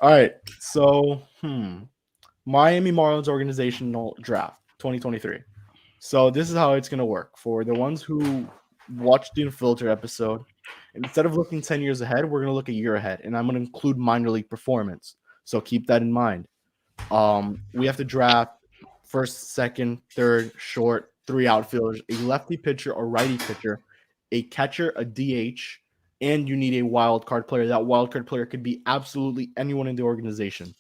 All right. So, Miami Marlins organizational draft 2023. So this is how it's gonna work for the ones who watched the Unfiltered episode. Instead of looking 10 years ahead, we're gonna look a year ahead, and I'm gonna include minor league performance. So keep that in mind. We have to draft first, second, third, short, three outfielders, a lefty pitcher or righty pitcher, a catcher, a DH, and you need a wild card player. That wild card player could be absolutely anyone in the organization.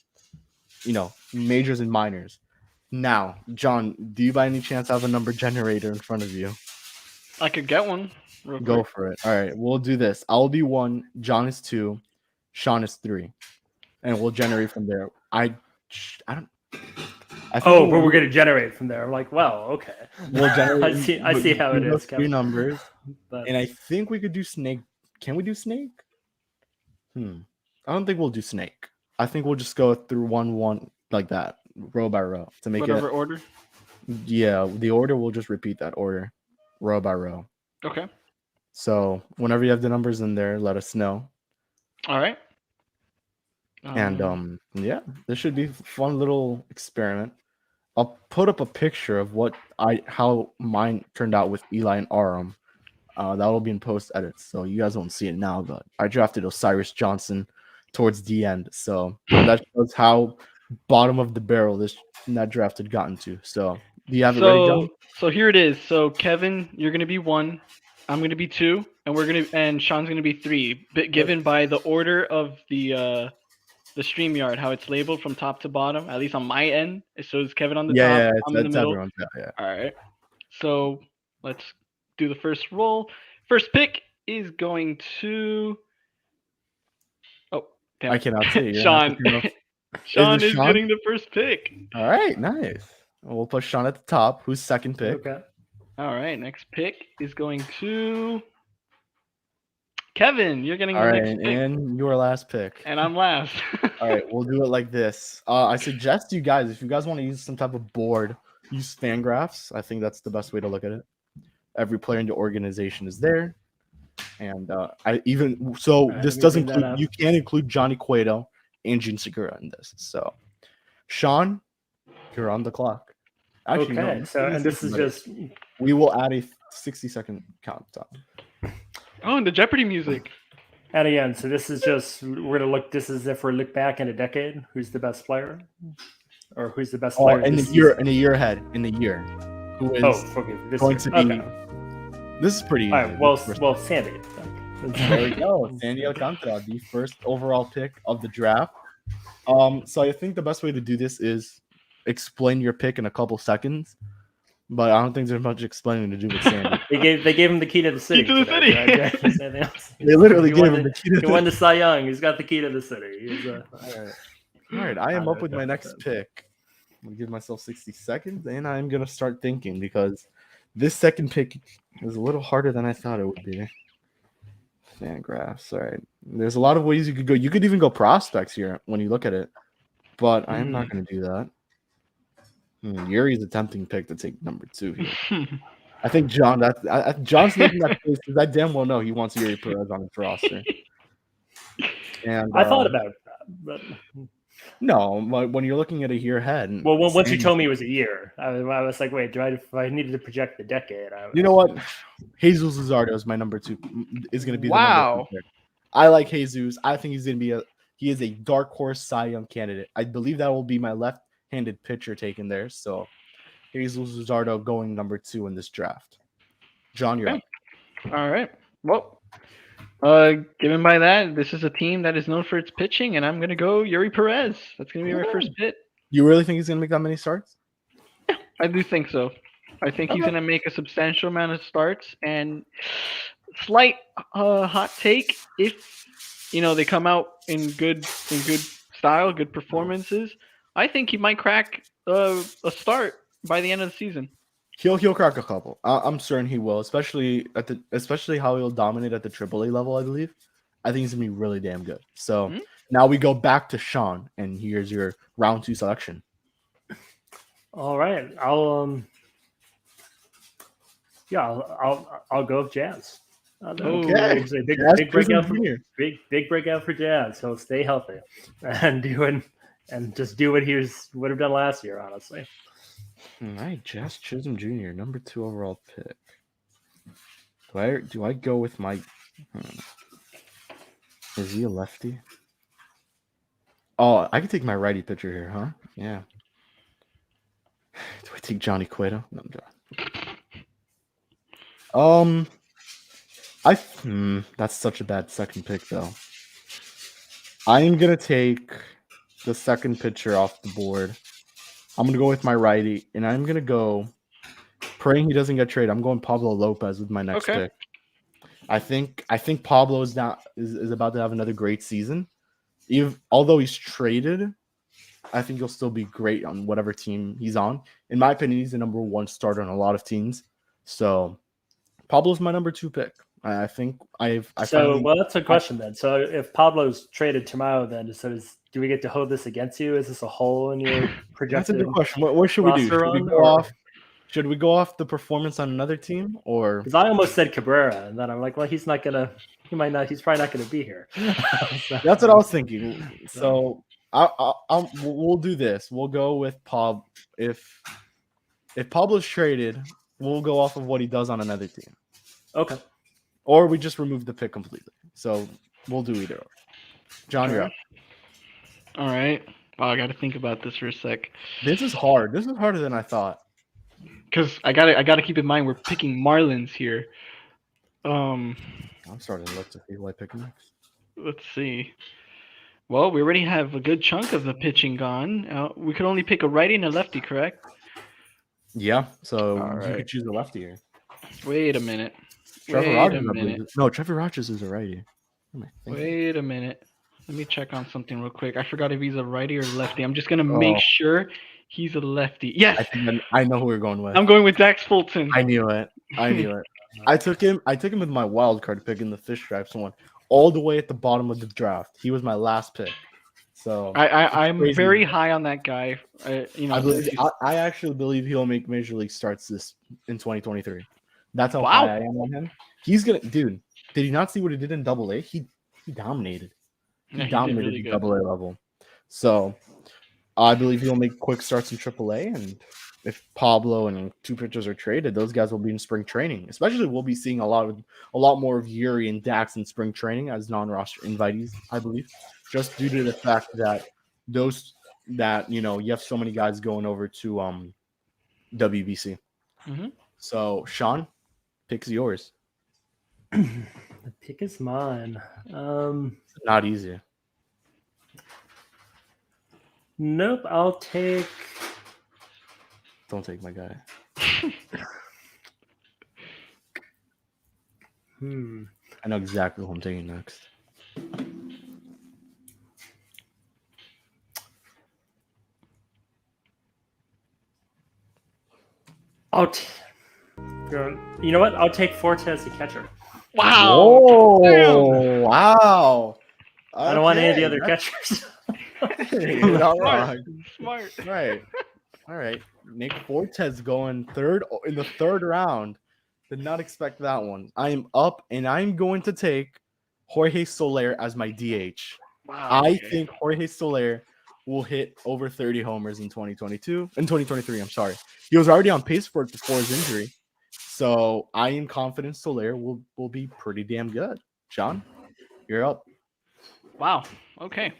Majors and minors. Now, John, do you by any chance have a number generator in front of you? I could get one. Real Go quick. for it. All right, we'll do this. I'll be 1, John is 2, Sean is 3, and we'll generate from there. I don't. But we're gonna generate from there. I'm like, well, okay. We'll generate. I see how it is. 3 numbers, But and I think we could do snake. Can we do snake? I don't think we'll do snake. I think we'll just go through 1-1 like that, row by row, to make Whatever order. Yeah, the order, we'll just repeat that order, row by row. Okay. So whenever you have the numbers in there, let us know. All right. And yeah, this should be a fun little experiment. I'll put up a picture of how mine turned out with Eli and Aram. That will be in post edits, so you guys won't see it now. But I drafted Osiris Johnson towards the end, so that shows how bottom of the barrel that draft had gotten to. So do you have it ready, John? So here it is. So Kevin, you're gonna be 1, I'm gonna be 2, and Sean's gonna be 3. Given by the order of the StreamYard, how it's labeled from top to bottom. At least on my end, it shows Kevin on the top. Yeah, I'm in the middle. everyone's yeah. All right. So let's do the first roll. First pick is going to. Oh, damn. I cannot see. Sean. Sean is Sean? getting the first pick. All right, nice. We'll put Sean at the top. Who's second pick? okay. All right. Next pick is going to. Kevin, you're getting All the right, next pick. and your last pick. And I'm last. All right, we'll do it like this. I suggest you guys, if you guys want to use some type of board, use Fangraphs. I think that's the best way to look at it. Every player in the organization is there, and this does include. You can include Johnny Cueto and Gene Segura in this. So, Sean, you're on the clock. Actually, okay. no, So, and this is just. We will add a 60-second countdown. Oh, and the Jeopardy music. And again, so this is just we're gonna look. This is if we look back in a decade, who's the best player, or who's the best player in a year ahead, in a year, who is going to be? Okay. This is pretty. All right. Well, Sandy. There we go, Sandy Alcantara, the first overall pick of the draft. So I think the best way to do this is explain your pick in a couple seconds. But I don't think there's much explaining to do with Sandy. they gave him the key to the city. Key to the city. Right? They literally gave him the key to the city. He won the Cy Young. He's got the key to the city. All right. I am up with my next pick. I'm going to give myself 60 seconds, and I'm going to start thinking because this second pick is a little harder than I thought it would be. Fangraphs. All right. There's a lot of ways you could go. You could even go prospects here when you look at it, but I am not going to do that. Yuri's a tempting pick to take number 2 here. I think John. John's making that face because I damn well know he wants Yuri Perez on his roster. And I thought about that, but no. When you're looking at a year ahead. Well, once you told me it was a year, I was like, wait, if I needed to project the decade? You know what? Jesus Luzardo is my number 2. Is going to be the number 2 pick. I like Jesus. I think he's going to be he is a dark horse Cy Young candidate. I believe that will be my left-handed pitcher taken there. So, Jesus Luzardo going number 2 in this draft. John, you're up. All right. Well, given by that, this is a team that is known for its pitching, and I'm going to go Yuri Perez. That's going to be my first pick. You really think he's going to make that many starts? Yeah, I do think so. I think he's going to make a substantial amount of starts, and slight hot take, if they come out in good style, good performances, I think he might crack a start by the end of the season. He'll crack a couple. I'm certain he will, especially how he'll dominate at the AAA level. I believe. I think he's gonna be really damn good. So now we go back to Sean, and here's your round 2 selection. All right, I'll go with Jazz. Okay. It's a big, Jazz big breakout for Jr. big breakout for Jazz. He'll stay healthy and just do what he would have done last year. Honestly, All right, Jazz Chisholm Jr., number 2 overall pick. Do I go with my? Is he a lefty? Oh, I can take my righty pitcher here, huh? Yeah. Do I take Johnny Cueto? No, I'm that's such a bad second pick though. I'm gonna take the second pitcher off the board. I'm gonna go with my righty, and I'm gonna go praying he doesn't get traded. I'm going Pablo Lopez with my next pick. I think Pablo is about to have another great season. Although he's traded, I think he'll still be great on whatever team he's on. In my opinion, he's the number 1 starter on a lot of teams. So Pablo's my number 2 pick. I think that's a question then. So if Pablo's traded tomorrow, then do we get to hold this against you? Is this a hole in your projected? That's a good question. What should we do? Should we go off the performance on another team, or? Because I almost said Cabrera, and then I'm like, well, he's not gonna. He might not. He's probably not gonna be here. That's what I was thinking. So we'll do this. We'll go with If Pablo's traded, we'll go off of what he does on another team. Okay. Or we just remove the pick completely. So we'll do either. John, you're up. All right. Oh, I got to think about this for a sec. This is hard. This is harder than I thought. Because I gotta keep in mind we're picking Marlins here. I'm starting to look to see who I pick next. Let's see. Well, we already have a good chunk of the pitching gone. We could only pick a righty and a lefty, correct? Yeah. So right. You could choose a lefty here. Wait a minute. Trevor Rogers is a righty. Wait a minute. Let me check on something real quick. I forgot if he's a righty or lefty. I'm just gonna make sure he's a lefty. Yes. I know who we're going with. I'm going with Dax Fulton. I knew it. I took him with my wild card pick in the Fish Stripes one, all the way at the bottom of the draft. He was my last pick. So I'm very high on that guy. I actually believe he'll make Major League starts in 2023. That's how high I am on him. He's gonna, dude. Did you not see what he did in Double-A? He dominated. He dominated really Double-A level. So I believe he'll make quick starts in Triple-A, and if Pablo and 2 pitchers are traded, those guys will be in spring training. Especially, we'll be seeing a lot more of Yuri and Dax in spring training as non-roster invitees, I believe, just due to the fact that you have so many guys going over to WBC. Mm-hmm. So Sean, pick's yours. The pick is mine. Not easy. Nope. I'll take. Don't take my guy. I know exactly who I'm taking next. You know what? I'll take Forte as the catcher. Wow! Oh, wow! Okay. I don't want any of the other catchers. You're not wrong. Smart. Right. All right. Nick Fortes going in the third round. Did not expect that one. I am up, and I'm going to take Jorge Soler as my DH. Wow. I think Jorge Soler will hit over 30 homers in 2023. I'm sorry. He was already on pace for it before his injury. So I am confident Soler will be pretty damn good. John, you're up. Wow. Okay.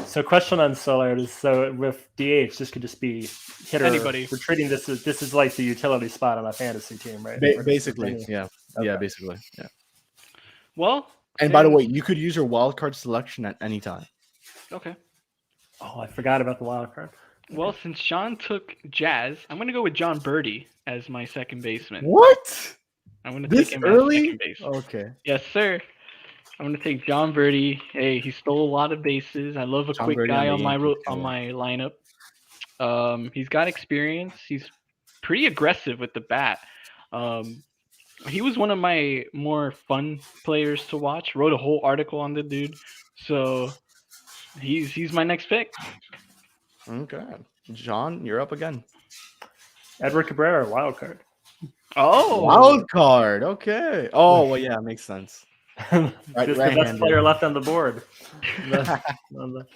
So question on Soler is, so with DH, this could just be hitter. Anybody. We're treating this is like the utility spot on a fantasy team, right? Basically, yeah. Okay. Yeah, basically, yeah. Well, and by the way, you could use your wild card selection at any time. Okay. Oh, I forgot about the wild card. Well, since Sean took Jazz, I'm going to go with John Birdie as my second baseman. What? I'm going to take him early? As second base. Okay. Yes, sir. I'm going to take John Birdie. Hey, he stole a lot of bases. I love a John quick Birdie guy on my lineup. He's got experience. He's pretty aggressive with the bat. He was one of my more fun players to watch. Wrote a whole article on the dude. So he's my next pick. Okay. John, you're up again. Edward Cabrera, wild card. Oh, Wild card. Okay. Oh well, yeah, makes sense. Just the best right-handed. player left on the board. The- on the-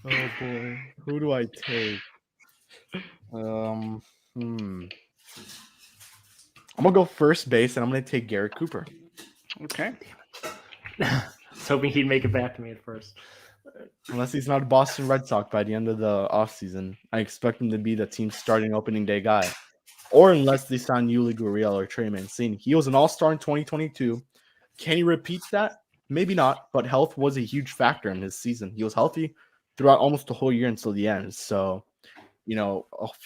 Oh boy, who do I take? I'm gonna go first base, and I'm gonna take Garrett Cooper. okay. I was hoping he'd make it back to me at first. Unless he's not a Boston Red Sox by the end of the offseason, I expect him to be the team's starting opening day guy. Or unless they sign Yuli Gurriel or Trey Mancini. He was an all-star in 2022. Can he repeat that? Maybe not, but health was a huge factor in his season. He was healthy throughout almost the whole year until the end. So,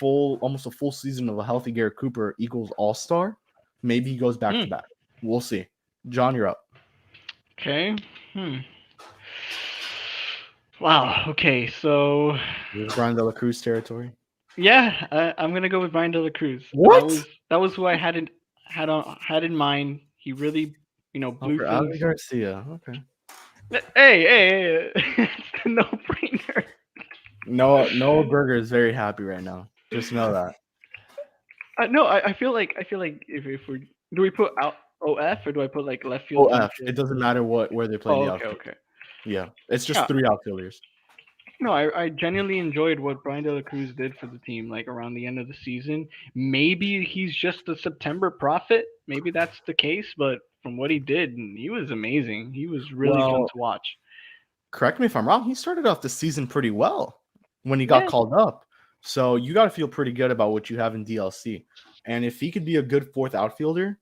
almost a full season of a healthy Garrett Cooper equals all-star. Maybe he goes back to back. We'll see. John, you're up. Okay. Wow. Okay. So Brian De La Cruz territory. yeah, I'm gonna go with Brian De La Cruz. What? That was who I had in mind. He really, blew For Avi things. Garcia. Okay. Hey, it's a no-brainer. Noah Berger is very happy right now. Just know that. No, I feel like if we do we put out OF or do I put like left field? OF. It doesn't matter where they play the okay, outfield. okay. Yeah. It's just Yeah. 3 outfielders. No, I genuinely enjoyed what Brian De La Cruz did for the team, like around the end of the season. Maybe he's just a September prophet. Maybe that's the case, but from what he did, he was amazing. He was really fun Well, to watch. Correct me if I'm wrong. He started off the season pretty well when he got Yeah. called up. So you got to feel pretty good about what you have in DLC. And if he could be a good 4th outfielder,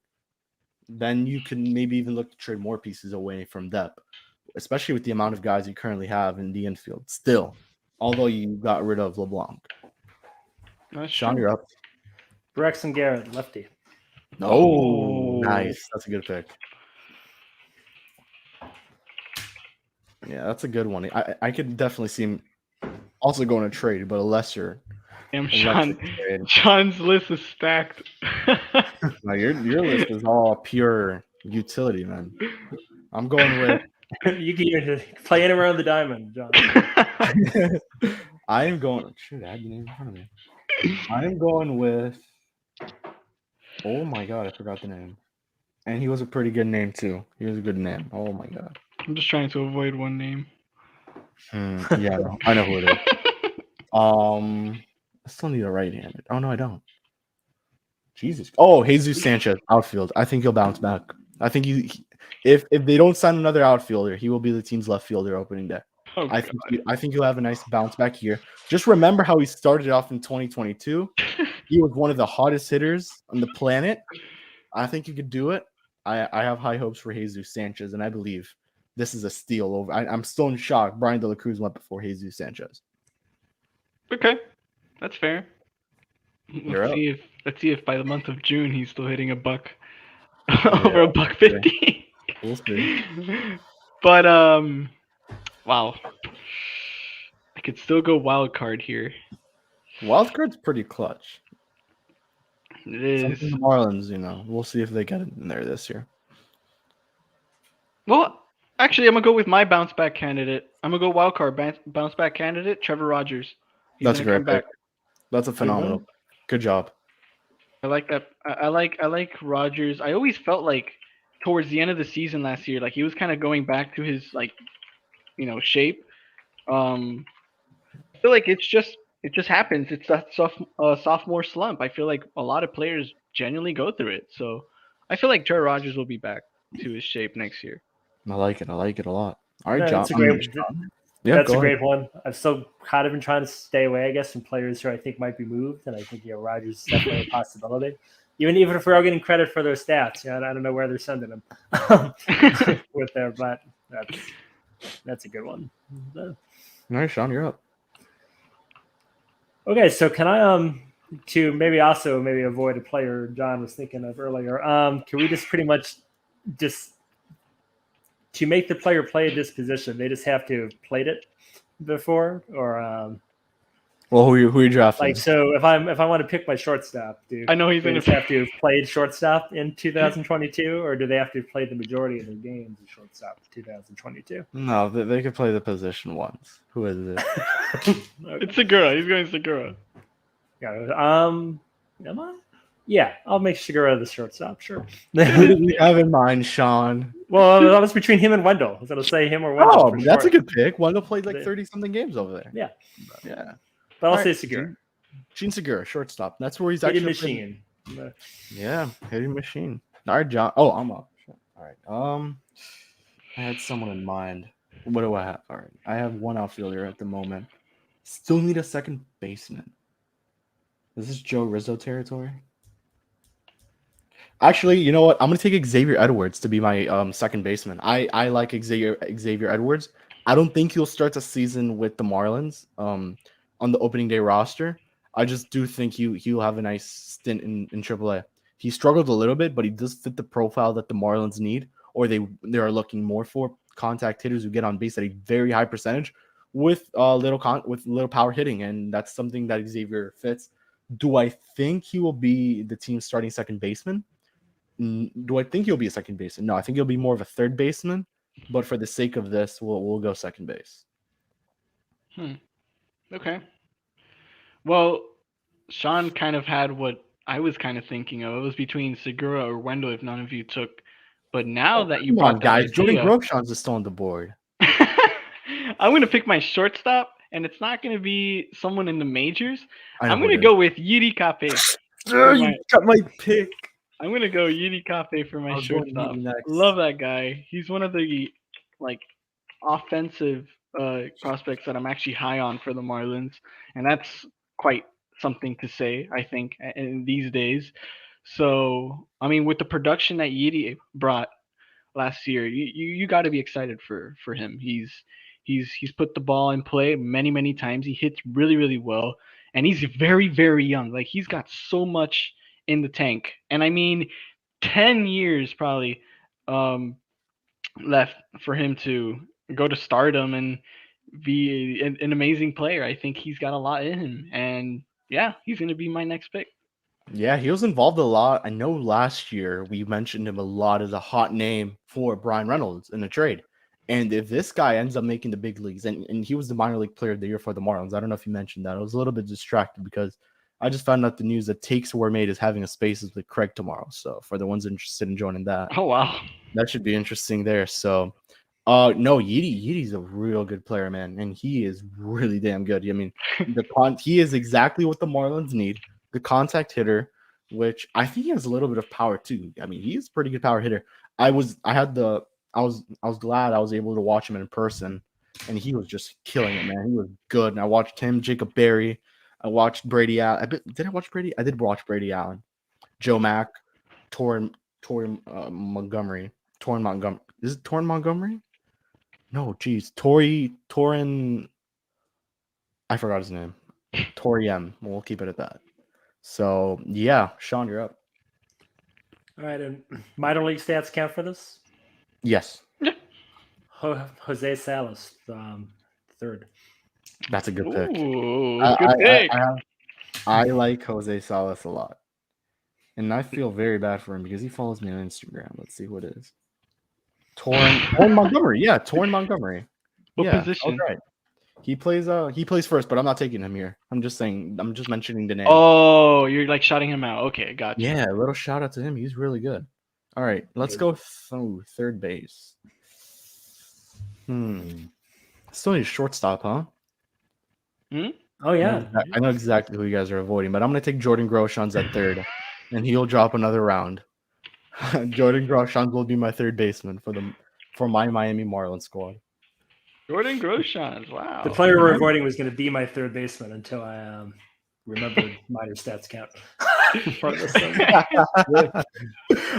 then you can maybe even look to trade more pieces away from depth, especially with the amount of guys you currently have in the infield still, although you got rid of LeBlanc. That's Sean, true. you're up. Braxton Garrett, lefty. Oh, nice. That's a good pick. Yeah, that's a good one. I could definitely see him also going to trade, but a lesser. Damn, electric trade. Sean's list is stacked. No, your list is all pure utility, man. I'm going with You can even play anywhere on the diamond, John. I am going. Shoot, I had the name in front of me. I am going with. Oh my god, I forgot the name. And he was a pretty good name too. He was a good name. Oh my god. I'm just trying to avoid one name. Yeah, no, I know who it is. I still need a right-handed. Oh no, I don't. Jesus. Oh, Jesus Sanchez, outfield. I think he'll bounce back. I think if they don't sign another outfielder, he will be the team's left fielder opening day. Oh, I think he'll have a nice bounce back here. Just remember how he started off in 2022. He was one of the hottest hitters on the planet. I think he could do it. I have high hopes for Jesus Sanchez, and I believe this is a steal over. I'm still in shock. Brian De La Cruz went before Jesus Sanchez. Okay, that's fair. You're Let's see if by the month of June he's still hitting a buck over $1.50. We'll see. But wow, I could still go wild card here. Wild card's pretty clutch. It is. Something the Marlins, we'll see if they get it in there this year. Well, actually, I'm gonna go with my bounce back candidate. I'm gonna go wild card bounce back candidate, Trevor Rogers. That's a great pick. That's a phenomenal. Good job. I like that. I like Rogers. I always felt like towards the end of the season last year, like he was kind of going back to his shape. I feel like it just happens. It's that sophomore slump. I feel like a lot of players genuinely go through it. So I feel like Trevor Rogers will be back to his shape next year. I like it. I like it a lot. All right, No, John. That's a great one. I've still kind of been trying to stay away, I guess, from players who I think might be moved, and I think Rogers is definitely a possibility. Even if we're all getting credit for their stats, I don't know where they're sending them with there, but that's a good one. All right, Sean, you're up. Okay, so can I to maybe avoid a player John was thinking of earlier? Can we just pretty much to make the player play this position, they just have to have played it before, or well, who are you drafting? Like, so if I want to pick my shortstop, I know he's going to have to have played shortstop in 2022, or do they have to have played the majority of their games in shortstop in 2022? No, they could play the position once. Who is it? It's Segura. He's going Segura. Yeah. Am I? Yeah, I'll make Segura the shortstop. Sure. Who do you have in mind, Sean? Well, that was between him and Wendell. I was gonna say him or Wendell. Oh, For that's sure. a good pick. Wendell played like 30-something games over there. Yeah, Yeah. but I'll All say right, Segura. Gene Segura, shortstop. That's where he's Hitting actually machine. Yeah, hitting machine. All right, John. Oh, I'm up. All right. I had someone in mind. What do I have? All right, I have one outfielder at the moment. Still need a second baseman. Is this Joe Rizzo territory? Actually, you know what? I'm gonna take Xavier Edwards to be my second baseman. I like Xavier Edwards. I don't think he'll start the season with the Marlins on the opening day roster. I just do think he'll have a nice stint in AAA. He struggled a little bit, but he does fit the profile that the Marlins need, or they are looking more for contact hitters who get on base at a very high percentage with little power hitting, and that's something that Xavier fits. Do I think he will be the team's starting second baseman? Do I think he'll be a second baseman? No, I think he'll be more of a third baseman. But for the sake of this, we'll go second base. Okay. Well, Sean kind of had what I was kind of thinking of. It was between Segura or Wendell if none of you took. But now that you Come brought on, that guys. Jordan idea, Groshans is still on the board. I'm going to pick my shortstop, and it's not going to be someone in the majors. I'm who going to it go with Yidi Cape. You got my pick. I'm going to go Yidi Cape for my I was going shortstop. Yidi next. Love that guy. He's one of the offensive prospects that I'm actually high on for the Marlins, and that's quite something to say, I think, in these days. So, I mean, with the production that Yidi brought last year, you got to be excited for him. He's put the ball in play many times. He hits really well, and he's very young. Like, he's got so much in the tank, and I mean, 10 years probably left for him to go to stardom and be an amazing player. I think he's got a lot in him, and yeah, he's going to be my next pick. Yeah, he was involved a lot. I know last year we mentioned him a lot as a hot name for Brian Reynolds in a trade. And if this guy ends up making the big leagues, and he was the minor league player of the year for the Marlins, I don't know if you mentioned that. I was a little bit distracted because I just found out the news that Takes Were Made is having a Spaces with Craig tomorrow. So for the ones interested in joining that, Oh wow, that should be interesting there. So no, Yidi's a real good player, man, and he is really damn good. I mean, he is exactly what the Marlins need. The contact hitter, which I think he has a little bit of power too. I mean, he's a pretty good power hitter. I was glad I was able to watch him in person, and he was just killing it, man. He was good. And I watched him, Jacob Berry. I watched Brady Allen. Did I watch Brady? I did watch Brady Allen, Joe Mack, Torrin Montgomery. Torrin Montgomery. Is it Torrin Montgomery? No, geez. Torin. I forgot his name. Tori M. We'll keep it at that. So yeah, Sean, you're up. All right, and minor league stats count for this? Yes. Jose Salas, third. That's a good pick. Ooh, good pick. I like Jose Salas a lot. And I feel very bad for him because he follows me on Instagram. Let's see who it is. Torrin Montgomery. Yeah, Torrin Montgomery. What position? Right. He plays first, but I'm not taking him here. I'm just mentioning the name. Oh, you're like shouting him out. Okay, gotcha. Yeah, a little shout out to him. He's really good. All right, let's go third base. Still need a shortstop, huh? Oh yeah. I know exactly who you guys are avoiding, but I'm gonna take Jordan Groshans at third, and he'll drop another round. Jordan Groshans will be my third baseman for my Miami Marlins squad. Jordan Groshans, wow. The player we're avoiding was going to be my third baseman until I remembered minor stats count.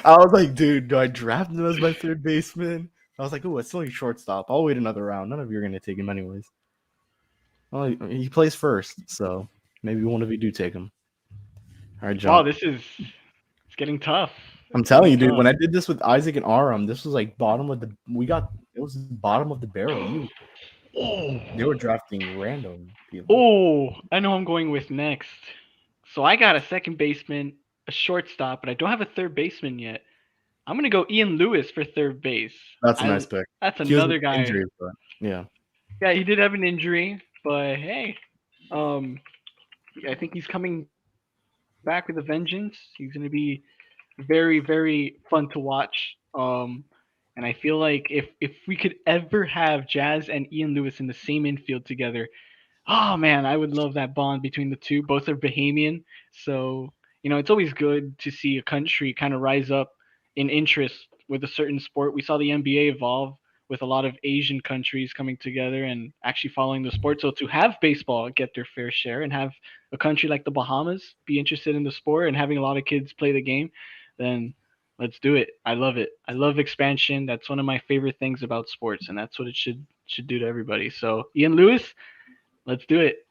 I was like, dude, do I draft him as my third baseman? I was like, oh, it's only shortstop. I'll wait another round. None of you are going to take him anyways. Well, he plays first, so maybe one of you do take him. All right, John. Wow, it's getting tough. I'm telling you, dude, when I did this with Isaac and Aram, this was like bottom of the barrel. They were drafting random people. Oh, I know who I'm going with next. So I got a second baseman, a shortstop, but I don't have a third baseman yet. I'm gonna go Ian Lewis for third base. That's a nice pick. That's another guy. Injury, but yeah. Yeah, he did have an injury, but hey, I think he's coming back with a vengeance. He's going to be very, very fun to watch. And I feel like if we could ever have Jazz and Ian Lewis in the same infield together, oh man, I would love that bond between the two. Both are Bahamian, so it's always good to see a country kind of rise up in interest with a certain sport. We saw the NBA evolve with a lot of Asian countries coming together and actually following the sport. So to have baseball get their fair share and have a country like the Bahamas be interested in the sport and having a lot of kids play the game, then let's do it. I love it. I love expansion. That's one of my favorite things about sports, and that's what it should do to everybody. So Ian Lewis, let's do it.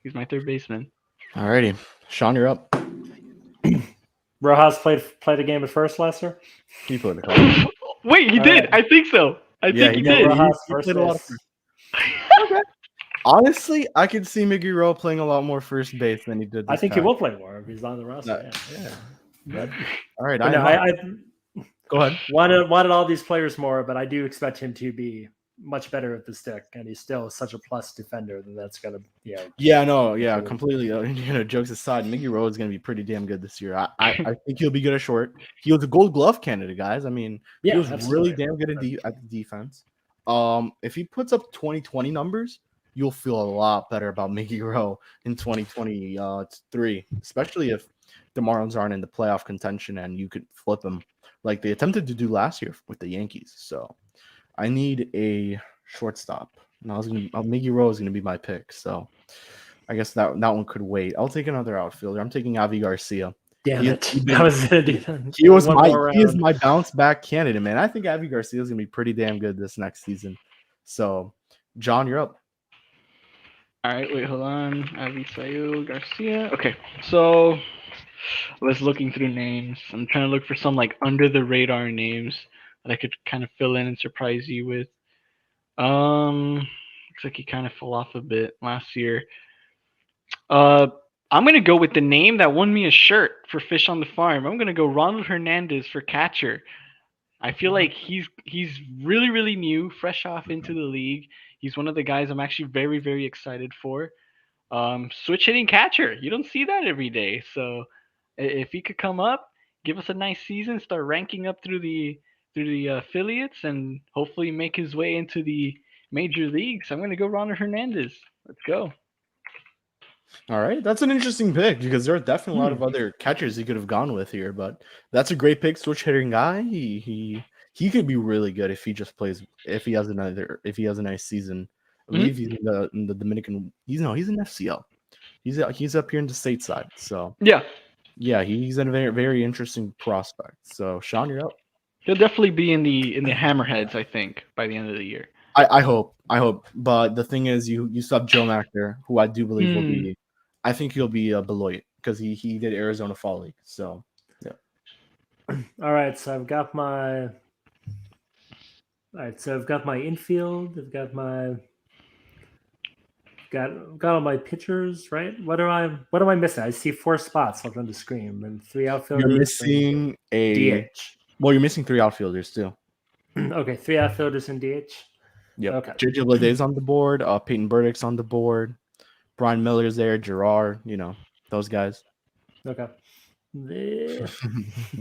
He's my third baseman. Alrighty, Sean, you're up. Rojas played a game at first last year. He played a couple. Wait, he did. I think so. I think he did. Rojas He first played a lot of base. Okay. Honestly, I could see Miggy Rowe playing a lot more first base than he did. I This think he past. will play more if he's on the roster. Yeah. But, All right, but no, I go ahead. wanted all these players more, but I do expect him to be much better at the stick, and he's still such a plus defender. Then that's gonna, Completely. Jokes aside, Miggy Rowe is gonna be pretty damn good this year. I think he'll be good at short. He was a Gold Glove candidate, guys. I mean, he was really damn good at the defense. If he puts up 2020 numbers, you'll feel a lot better about Miggy Rowe in 2023, especially if the Marlins aren't in the playoff contention and you could flip them like they attempted to do last year with the Yankees. So I need a shortstop. And Miggy Rowe is gonna be my pick. So I guess that one could wait. I'll take another outfielder. I'm taking Avi Garcia. Damn it! He is my bounce back candidate, man. I think Avi Garcia is gonna be pretty damn good this next season. So, John, you're up. All right, wait, hold on. Avisail Garcia. Okay, so I was looking through names. I'm trying to look for some like under the radar names that I could kind of fill in and surprise you with. Looks like he kind of fell off a bit last year. I'm gonna go with the name that won me a shirt for Fish on the Farm. I'm gonna go Ronald Hernandez for catcher. I feel like he's really, really new, fresh off into the league. He's one of the guys I'm actually very, very excited for. Switch hitting catcher. You don't see that every day. So if he could come up, give us a nice season, start ranking up through the affiliates, and hopefully make his way into the major leagues, I'm going to go Ronald Hernandez. Let's go. All right, that's an interesting pick because there are definitely a lot of other catchers he could have gone with here, but that's a great pick. Switch hitting guy. He could be really good if he just plays. If he has a nice season. I believe he's in the Dominican. He's in FCL. He's up here in the stateside. So yeah, he's a very, very interesting prospect. So Sean, you're up. He'll definitely be in the Hammerheads, I think, by the end of the year. I hope. But the thing is, you still have Joe Machter, who I do believe will be. I think he'll be Beloit because he did Arizona Fall League. So yeah. All right, so I've got my infield. I've got all my pitchers, right? What am I missing? I see 4 spots up on the screen and 3 outfielders. You're missing a DH. Well, you're missing 3 outfielders too. Okay, 3 outfielders and DH. Yeah. Okay. JJ Bleday's on the board. Peyton Burdick's on the board. Brian Miller's there. Gerard, those guys. Okay.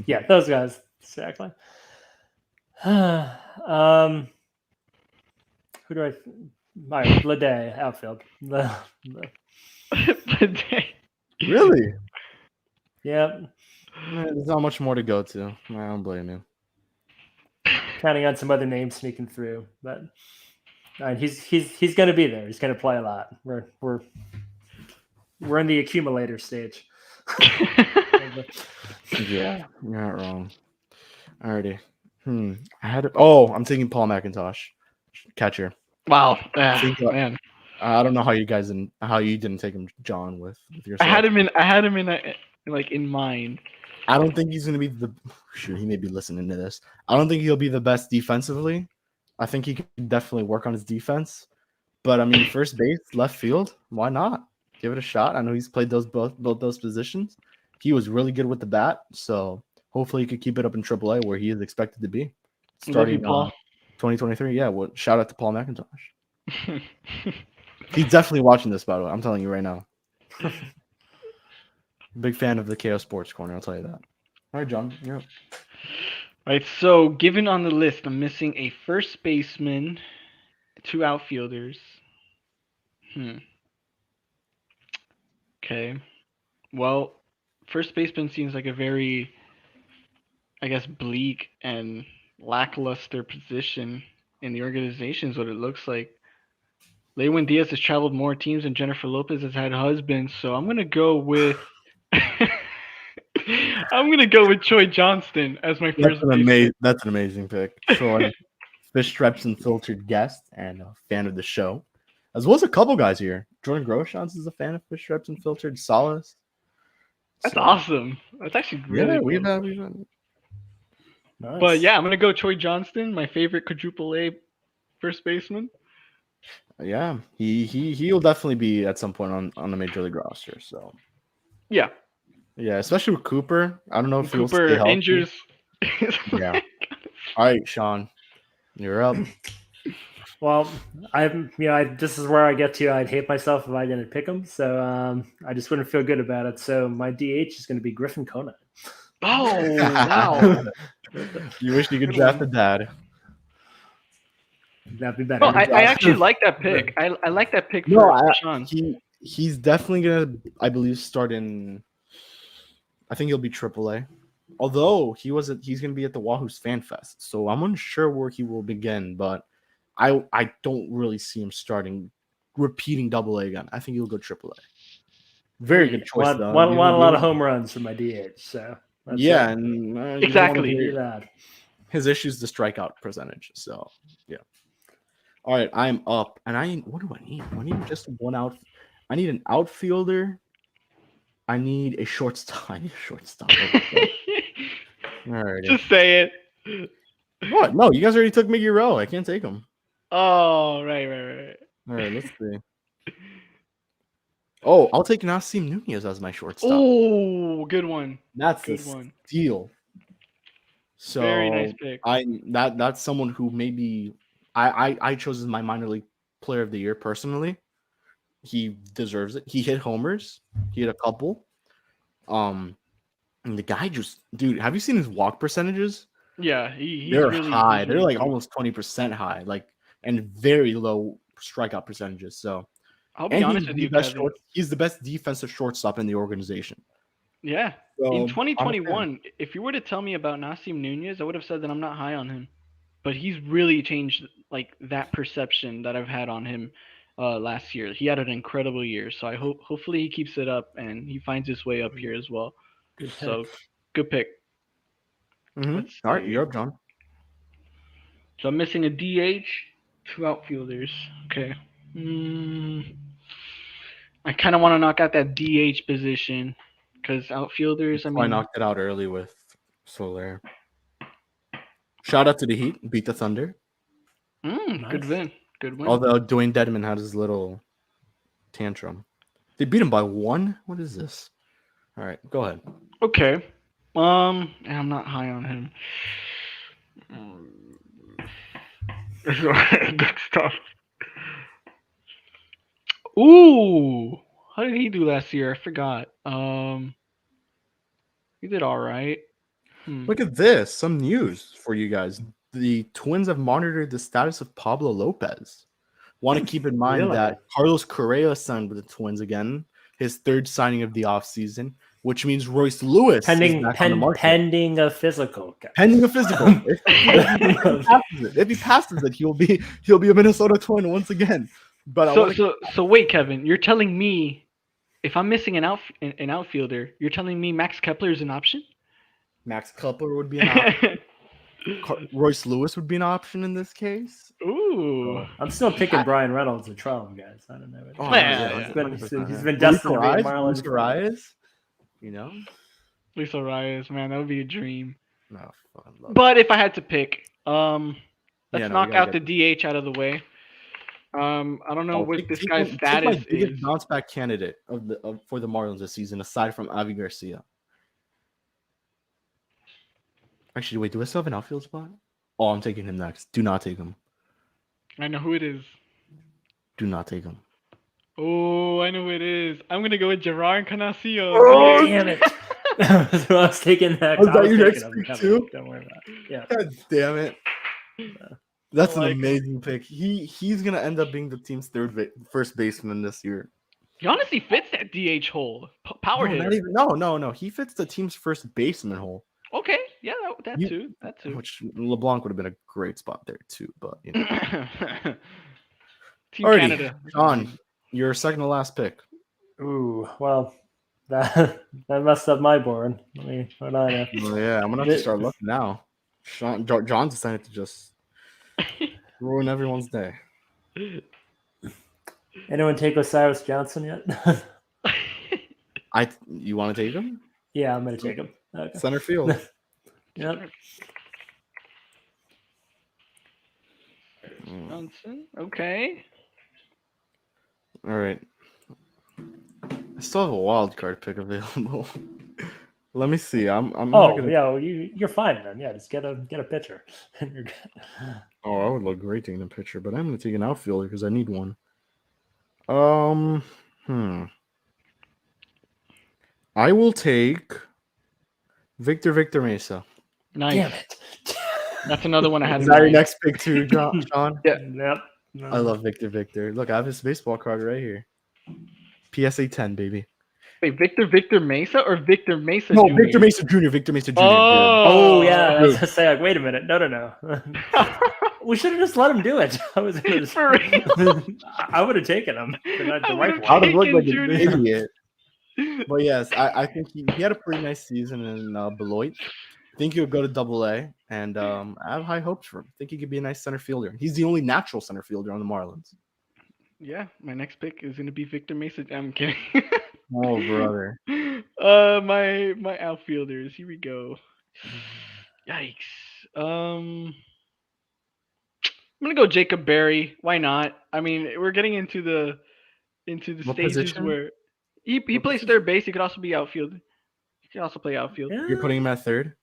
Yeah, those guys exactly. Who do I? My Bleday outfield. Really? Yeah. There's not much more to go to. I don't blame you. Counting on some other names sneaking through, but he's going to be there. He's going to play a lot. We're in the accumulator stage. Yeah, you're not wrong. Alrighty. I'm taking Paul McIntosh, catcher. Wow, man. I don't know how you didn't take him, John, with yourself. I had him in mind. I don't think he's going to be he may be listening to this. I don't think he'll be the best defensively. I think he can definitely work on his defense. But I mean, first base, left field, why not? Give it a shot. I know he's played both those positions. He was really good with the bat, so hopefully he could keep it up in AAA where he is expected to be. Starting Paul. 2023. Yeah, well, shout out to Paul McIntosh. He's definitely watching this, by the way. I'm telling you right now. Big fan of the KO Sports Corner, I'll tell you that. All right, John. You're up. Right, so given on the list, I'm missing a first baseman, 2 outfielders. Okay. Well, first baseman seems like a very, I guess, bleak and lackluster position in the organization is what it looks like. Lewin Diaz has traveled more teams than Jennifer Lopez has had husbands, so I'm gonna go with Troy Johnston as my first baseman. That's an amazing pick. Troy, Fish Stripes Unfiltered guest and a fan of the show, as well as a couple guys here. Jordan Groshans is a fan of Fish Stripes Unfiltered. Solace. That's awesome. That's actually really cool. we've had. Nice. But yeah, I'm gonna go Troy Johnston, my favorite quadruple A first baseman. Yeah, he'll definitely be at some point on the major league roster. So yeah, especially with Cooper. I don't know if Cooper he'll stay injures. Yeah. All right, Sean, you're up. Well, this is where I get to. I'd hate myself if I didn't pick him, so I just wouldn't feel good about it. So my DH is going to be Griffin Conant. Oh wow! You wish you could draft a dad. That'd be better. No, I actually like that pick. I like that pick No, for Sean. He's definitely gonna, I believe, start in. I think he'll be AAA. Although he's gonna be at the Wahoo's Fan Fest, so I'm unsure where he will begin. But I don't really see him repeating AA again. I think he'll go AAA. Very good choice. Want a lot of home runs from my DH. So yeah, and exactly. His issue is the strikeout percentage. So yeah. All right, I'm up, and what do I need? I need just one out. I need an outfielder. I need a shortstop. All right. Just say it. What? No, you guys already took Miggy Rowe. I can't take him. Oh, right. All right, let's see. Oh, I'll take Nasim Nunez as my shortstop. Oh, good one. That's good a one. steal. So very nice pick. That's someone who maybe I chose as my minor league player of the year personally. He deserves it. He hit homers. He hit a couple. And the guy dude, have you seen his walk percentages? Yeah, they're really high. They're like almost 20% high, and very low strikeout percentages. So I'll be honest with you, Kevin. He's the best defensive shortstop in the organization. Yeah. So, in 2021, if you were to tell me about Nasim Nunez, I would have said that I'm not high on him. But he's really changed like that perception that I've had on him last year. He had an incredible year, so hopefully he keeps it up and he finds his way up here as well. Good pick. Mm-hmm. All right, you're up, John. So I'm missing a DH, 2 outfielders. Okay. I kind of want to knock out that DH position because outfielders. I knocked it out early with Soler. Shout out to the Heat, beat the Thunder. Nice. Good win. Although Dwayne Dedman had his little tantrum. They beat him by 1? What is this? All right, go ahead. Okay. I'm not high on him. Good stuff. Ooh, how did he do last year? I forgot. He did all right. Look at this. Some news for you guys. The Twins have monitored the status of Pablo Lopez. Want to keep in mind that Carlos Correa signed with the Twins again, his 3rd signing of the offseason, which means Royce Lewis pending a physical. Pending a physical. If he passes it, he'll be a Minnesota Twin once again. But so wait, Kevin, you're telling me if I'm missing an outfielder, you're telling me Max Kepler is an option? Max Kepler would be an option. Royce Lewis would be an option in this case. Ooh, I'm still picking Brian Reynolds or Trump, guys. I don't know. He's been destined to be a Marlins. Luis Arias, Luis Arias, man, that would be a dream. No, but if I had to pick, let's knock out the DH out of the way. I don't know what this guy's status is. Biggest bounce back candidate for the Marlins this season, aside from Avi Garcia. Actually, wait, do I still have an outfield spot? Oh, I'm taking him next. Do not take him. I know who it is. Do not take him. Oh, I know who it is. I'm gonna go with Gerard Encarnacion. Oh, Damn it! I was taking that. Was I that was your taking next him. pick Never. too? Don't worry about it. Yeah. God damn it. That's I like an amazing pick. He's gonna end up being the team's first baseman this year. He honestly fits that DH hole. Power No, hitter. not even. No. He fits the team's first baseman hole. Okay, yeah, that You- too. That too. Which LeBlanc would have been a great spot there too, but you know. Team Alrighty, Canada. Sean, your second to last pick. Ooh, well, that messed up my board. Let me hold on. Oh yeah, I'm gonna have to start looking now. John's decided to just ruin everyone's day. Anyone take Osiris Johnson yet? You want to take him? Yeah, I'm gonna take him. Okay. Center field. Yep. Johnson. Okay. All right. I still have a wild card pick available. Let me see. I'm Oh not gonna... yeah, well, you're fine then. Yeah, just get a pitcher. And you're good. Oh, I would look great taking a pitcher, but I'm gonna take an outfielder because I need one. I will take Victor Mesa. Nice. Damn it. That's another one I had. Is in that your mind. next pick too, Sean? Yeah. Yep. No. I love Victor. Look, I have his baseball card right here. PSA 10, baby. Wait, Victor Mesa or Victor Mesa? No, Jr.? Victor Mesa Jr. Victor Mesa Jr. Oh yeah, I was Dude. gonna say like, wait a minute, no. We should have just let him do it. I was gonna For real? I would have taken him. The I right would've I one. would have looked like Taken an Jr. idiot. But yes, I think he had a pretty nice season in Beloit. I think he would go to Double-A, and I have high hopes for him. I think he could be a nice center fielder. He's the only natural center fielder on the Marlins. Yeah, my next pick is gonna be Victor Mesa. I'm kidding. Oh, brother. My outfielders. Here we go. Yikes. I'm gonna go Jacob Berry. Why not? I mean, we're getting into the What stages position? where he What plays position? third base. He could also be outfield. He can also play outfield. Yeah. You're putting him at third?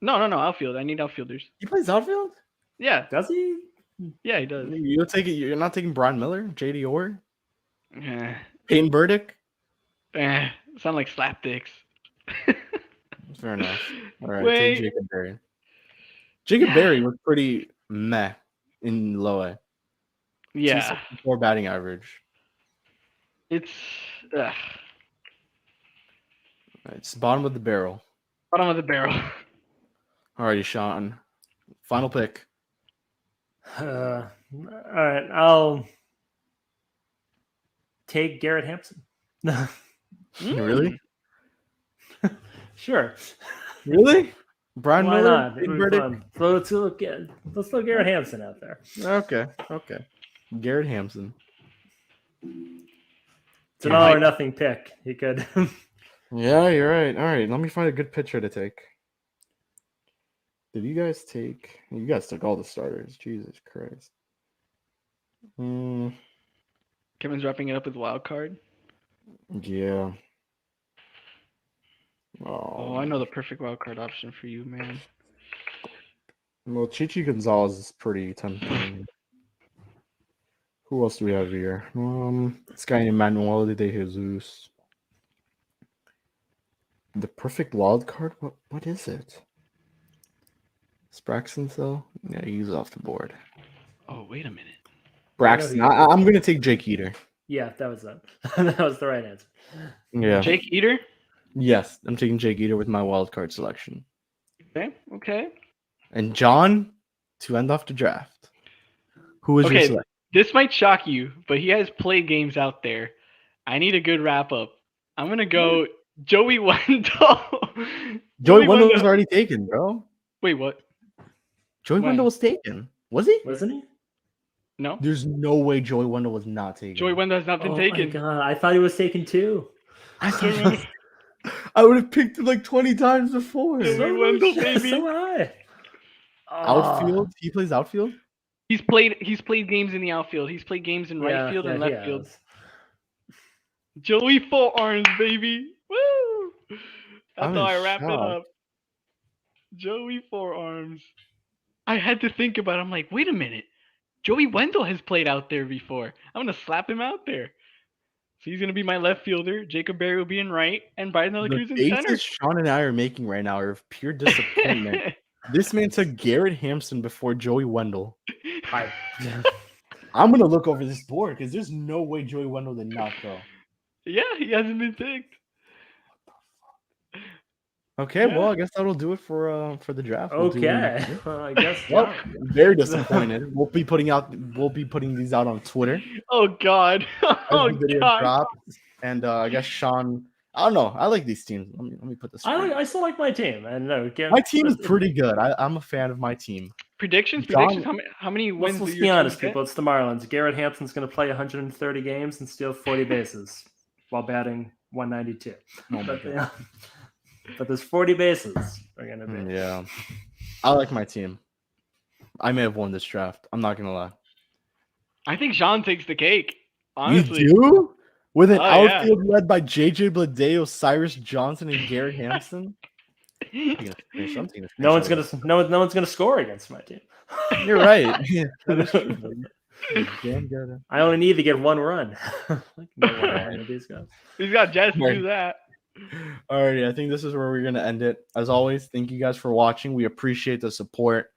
No, outfield. I need outfielders. He plays outfield? Yeah, Does he? yeah, he does. You'll take it. You're not taking Brian Miller, JD Orr, Eh, Peyton Burdick? sound like slapdicks. Fair enough. All right, Wait. take Jacob Berry. Jacob Berry was pretty meh in low A. Yeah, 264 batting average. it's It's bottom of the barrel. bottom of the barrel. Alrighty, Sean. Final pick. All right, I'll take Garrett Hampson. Really? Sure. Really? Brian Why Miller? not? Peyton It'll be Burdick? fun. Let's throw Garrett Hampson out there. Okay. Garrett Hampson. It's an all or nothing pick. He could. Yeah, you're right. All right, let me find a good pitcher to take. Did you guys take? You guys took all the starters. Jesus Christ. Kevin's wrapping it up with wild card. Yeah. Oh, I know the perfect wild card option for you, man. Well, Chichi Gonzalez is pretty tempting. Who else do we have here? This guy named Manuel de Jesus. The perfect wild card? What is it? Is Braxton still? Yeah, he's off the board. Oh, wait a minute. Braxton. I'm gonna take Jake Eater. Yeah, that was it. That was the right answer. Yeah. Jake Eater? Yes, I'm taking Jake Eater with my wild card selection. Okay. And John, to end off the draft. Who is your Okay, selection? this might shock you, but he has played games out there. I need a good wrap up. I'm going to go Joey Wendell. Joey Wendell was already taken, bro. Wait, what? Joey When? Wendell was taken. Was he? Wasn't he? No? There's no way Joey Wendell was not taken. Joey Wendell has not been Oh taken. my god, I thought he was taken too. I would have picked him like 20 times before. Joey Wendell, baby. So high. Outfield? He plays outfield? He's played games in the outfield. He's played games in right field and left field. Joey Forearms, baby. Woo! That's how I wrap it up. Joey Forearms. I had to think about it. I'm like, wait a minute. Joey Wendell has played out there before. I'm going to slap him out there. So he's gonna be my left fielder. Jacob Berry will be in right, and Biden De La The Cruz in center. faces Sean and I are making right now are of pure disappointment. This man took Garrett Hampson before Joey Wendell. I'm gonna look over this board because there's no way Joey Wendell did not go. Yeah, he hasn't been picked. Okay, Yeah. well, I guess that'll do it for the draft. Okay. Well, I guess. Well, very disappointed. We'll be putting these out on Twitter Oh God. as Oh the video God. drops. And I guess Sean, I don't know. I like these teams. Let me put this. I still like my team, and My team is pretty good. I'm a fan of my team. Predictions. John- How many wins? Let's do be your honest, team people. It's the Marlins. Garrett Hampson's going to play 130 games and steal 40 bases while batting 192. Oh my God. But there's 40 bases are going to be. Yeah, I like my team. I may have won this draft. I'm not gonna lie. I think Sean takes the cake. Honestly. You do? With an Oh, yeah. outfield led by JJ Bleday, Cyrus Johnson, and Garrett Hampson. I'm taking a screenshot. No one's gonna score against my team. You're right. That is true, buddy. You're damn good. I only need to get one run. These guys. He's got Jets to do that. Alrighty, I think this is where we're gonna end it. As always, thank you guys for watching. We appreciate the support.